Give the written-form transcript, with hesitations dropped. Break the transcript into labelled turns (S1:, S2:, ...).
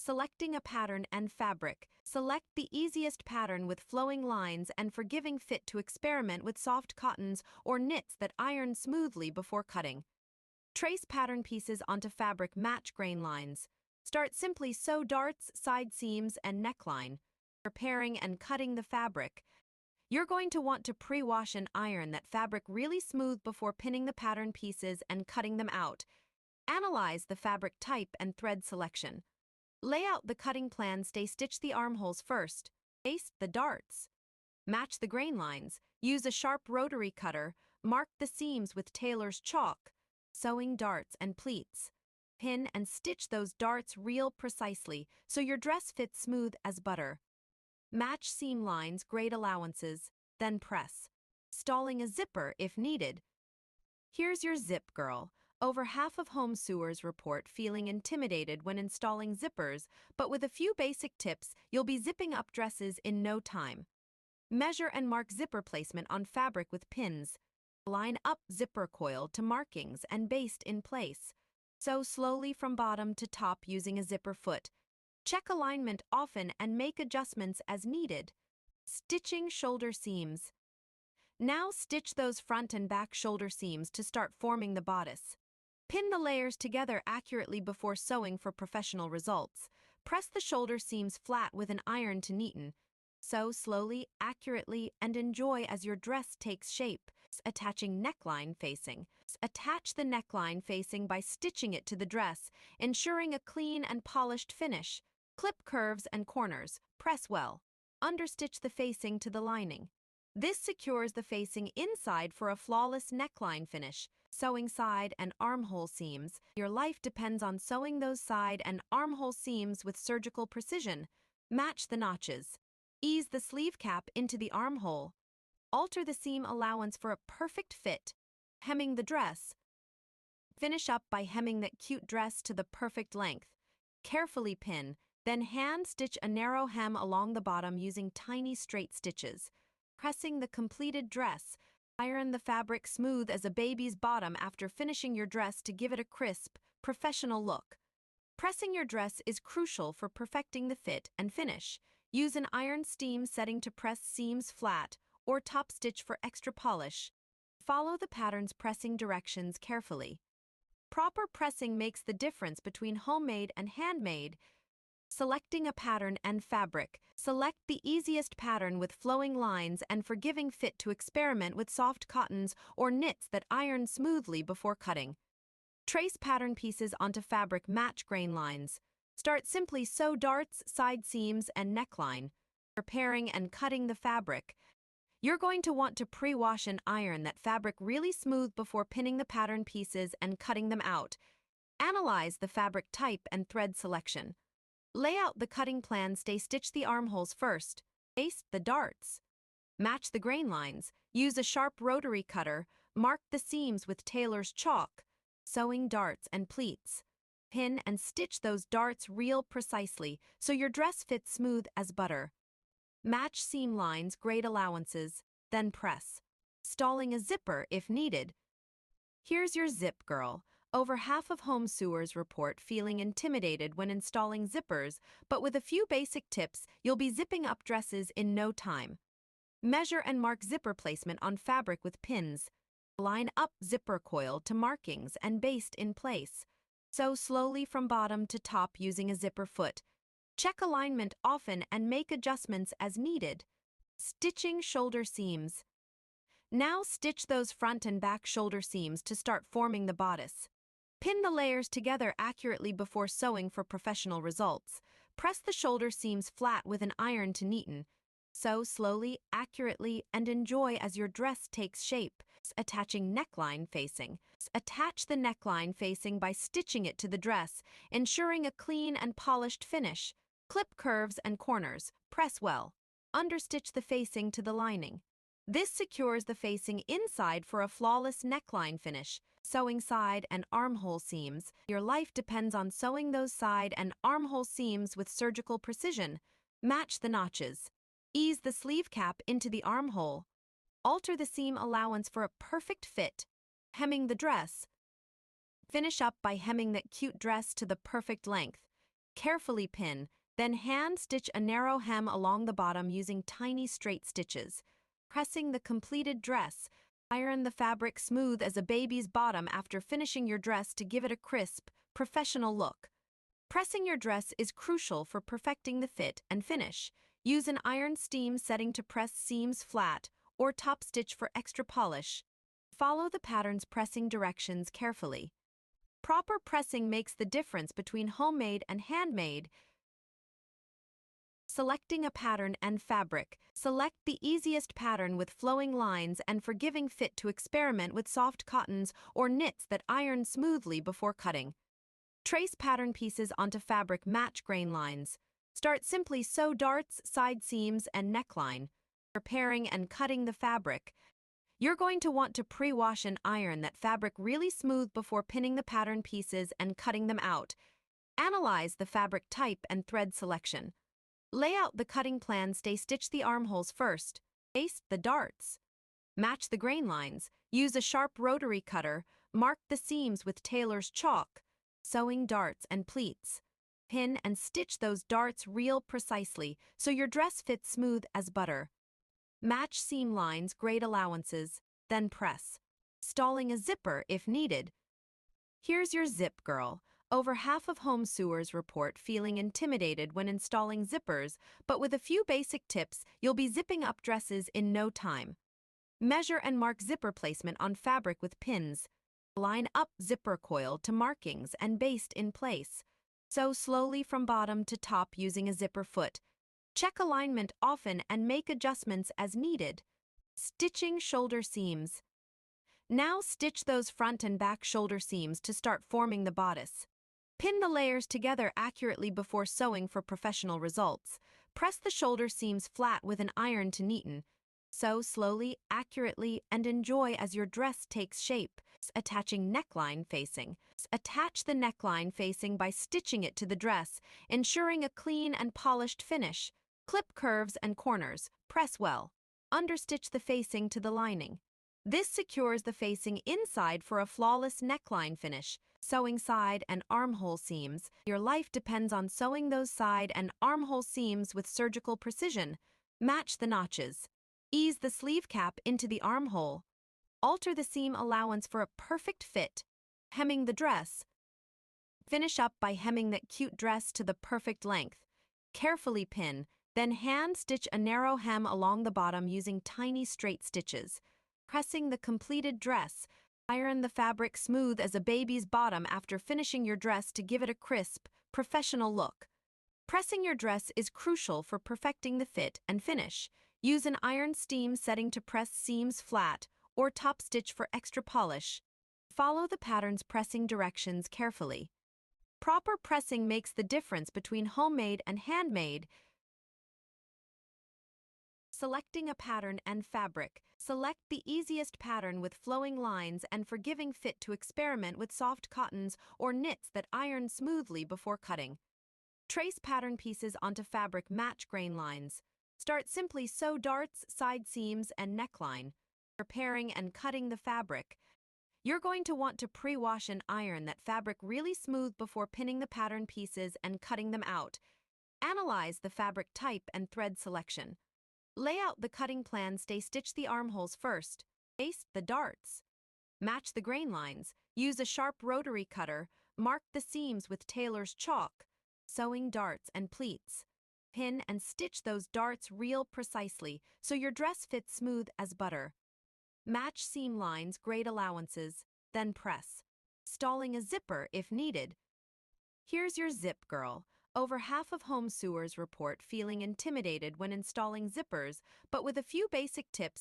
S1: Selecting a pattern and fabric. Select the easiest pattern with flowing lines and forgiving fit to experiment with soft cottons or knits that iron smoothly before cutting. Trace pattern pieces onto fabric match grain lines. Start simply sew darts, side seams, and neckline. Preparing and cutting the fabric. You're going to want to pre-wash and iron that fabric really smooth before pinning the pattern pieces and cutting them out. Analyze the fabric type and thread selection. Lay out the cutting plan. Stitch the armholes first. Baste the darts. Match the grain lines. Use a sharp rotary cutter. Mark the seams with tailor's chalk. Sewing darts and pleats. Pin and stitch those darts real precisely so your dress fits smooth as butter. Match seam lines, grade allowances, then press, stalling a zipper if needed. Here's your zip girl. Over half of home sewers report feeling intimidated when installing zippers, but with a few basic tips, you'll be zipping up dresses in no time. Measure and mark zipper placement on fabric with pins. Line up zipper coil to markings and baste in place. Sew slowly from bottom to top using a zipper foot. Check alignment often and make adjustments as needed. Stitching shoulder seams. Now stitch those front and back shoulder seams to start forming the bodice. Pin the layers together accurately before sewing for professional results. Press the shoulder seams flat with an iron to neaten. Sew slowly, accurately, and enjoy as your dress takes shape. Attaching neckline facing. Attach the neckline facing by stitching it to the dress, ensuring a clean and polished finish. Clip curves and corners. Press well. Understitch the facing to the lining. This secures the facing inside for a flawless neckline finish. Sewing side and armhole seams. Your life depends on sewing those side and armhole seams with surgical precision. Match the notches. Ease the sleeve cap into the armhole. Alter the seam allowance for a perfect fit. Hemming the dress. Finish up by hemming that cute dress to the perfect length. Carefully pin, then hand stitch a narrow hem along the bottom using tiny straight stitches. Pressing the completed dress. Iron the fabric smooth as a baby's bottom after finishing your dress to give it a crisp, professional look. Pressing your dress is crucial for perfecting the fit and finish. Use an iron steam setting to press seams flat or top stitch for extra polish. Follow the pattern's pressing directions carefully. Proper pressing makes the difference between homemade and handmade. Selecting a pattern and fabric. Select the easiest pattern with flowing lines and forgiving fit to experiment with soft cottons or knits that iron smoothly before cutting. Trace pattern pieces onto fabric match grain lines. Start simply sew darts, side seams, and neckline. Preparing and cutting the fabric. You're going to want to pre-wash and iron that fabric really smooth before pinning the pattern pieces and cutting them out. Analyze the fabric type and thread selection. Lay out the cutting plan. Stitch the armholes first. Baste the darts. Match the grain lines. Use a sharp rotary cutter. Mark the seams with tailor's chalk. Sewing darts and pleats. Pin and stitch those darts real precisely so your dress fits smooth as butter. Match seam lines, grade allowances, then press, stalling a zipper if needed. Here's your zip girl. Over half of home sewers report feeling intimidated when installing zippers, but with a few basic tips, you'll be zipping up dresses in no time. Measure and mark zipper placement on fabric with pins. Line up zipper coil to markings and baste in place. Sew slowly from bottom to top using a zipper foot. Check alignment often and make adjustments as needed. Stitching shoulder seams. Now stitch those front and back shoulder seams to start forming the bodice. Pin the layers together accurately before sewing for professional results. Press the shoulder seams flat with an iron to neaten. Sew slowly, accurately, and enjoy as your dress takes shape. Attaching neckline facing. Attach the neckline facing by stitching it to the dress, ensuring a clean and polished finish. Clip curves and corners. Press well. Understitch the facing to the lining. This secures the facing inside for a flawless neckline finish. Sewing side and armhole seams. Your life depends on sewing those side and armhole seams with surgical precision. Match the notches. Ease the sleeve cap into the armhole. Alter the seam allowance for a perfect fit. Hemming the dress. Finish up by hemming that cute dress to the perfect length. Carefully pin, then hand stitch a narrow hem along the bottom using tiny straight stitches. Pressing the completed dress, iron the fabric smooth as a baby's bottom after finishing your dress to give it a crisp, professional look. Pressing your dress is crucial for perfecting the fit and finish. Use an iron steam setting to press seams flat or top stitch for extra polish. Follow the pattern's pressing directions carefully. Proper pressing makes the difference between homemade and handmade. Selecting a pattern and fabric. Select the easiest pattern with flowing lines and forgiving fit to experiment with soft cottons or knits that iron smoothly before cutting. Trace pattern pieces onto fabric match grain lines. Start simply sew darts, side seams, and neckline. Preparing and cutting the fabric. You're going to want to pre-wash and iron that fabric really smooth before pinning the pattern pieces and cutting them out. Analyze the fabric type and thread selection. Lay out the cutting plan. Stitch the armholes first. Baste the darts. Match the grain lines. Use a sharp rotary cutter. Mark the seams with tailor's chalk. Sewing darts and pleats. Pin and stitch those darts real precisely so your dress fits smooth as butter. Match seam lines, grade allowances, then press. Stalling a zipper if needed. Here's your zip girl. Over half of home sewers report feeling intimidated when installing zippers, but with a few basic tips, you'll be zipping up dresses in no time. Measure and mark zipper placement on fabric with pins. Line up zipper coil to markings and baste in place. Sew slowly from bottom to top using a zipper foot. Check alignment often and make adjustments as needed. Stitching shoulder seams. Now stitch those front and back shoulder seams to start forming the bodice. Pin the layers together accurately before sewing for professional results. Press the shoulder seams flat with an iron to neaten. Sew slowly, accurately, and enjoy as your dress takes shape. Attaching neckline facing. Attach the neckline facing by stitching it to the dress, ensuring a clean and polished finish. Clip curves and corners. Press well. Understitch the facing to the lining. This secures the facing inside for a flawless neckline finish. Sewing side and armhole seams. Your life depends on sewing those side and armhole seams with surgical precision. Match the notches. Ease the sleeve cap into the armhole. Alter the seam allowance for a perfect fit. Hemming the dress. Finish up by hemming that cute dress to the perfect length. Carefully pin, then hand stitch a narrow hem along the bottom using tiny straight stitches. Pressing the completed dress. Iron the fabric smooth as a baby's bottom after finishing your dress to give it a crisp, professional look. Pressing your dress is crucial for perfecting the fit and finish. Use an iron steam setting to press seams flat or top stitch for extra polish. Follow the pattern's pressing directions carefully. Proper pressing makes the difference between homemade and handmade. Selecting a pattern and fabric. Select the easiest pattern with flowing lines and forgiving fit to experiment with soft cottons or knits that iron smoothly before cutting. Trace pattern pieces onto fabric match grain lines. Start simply sew darts, side seams, and neckline. Preparing and cutting the fabric. You're going to want to pre-wash and iron that fabric really smooth before pinning the pattern pieces and cutting them out. Analyze the fabric type and thread selection. Lay out the cutting plan. Stitch the armholes first. Baste the darts. Match the grain lines. Use a sharp rotary cutter. Mark the seams with tailor's chalk. Sewing darts and pleats. Pin and stitch those darts real precisely so your dress fits smooth as butter. Match seam lines, grade allowances, then press. Stalling a zipper if needed. Here's your zip girl. Over half of home sewers report feeling intimidated when installing zippers, but with a few basic tips,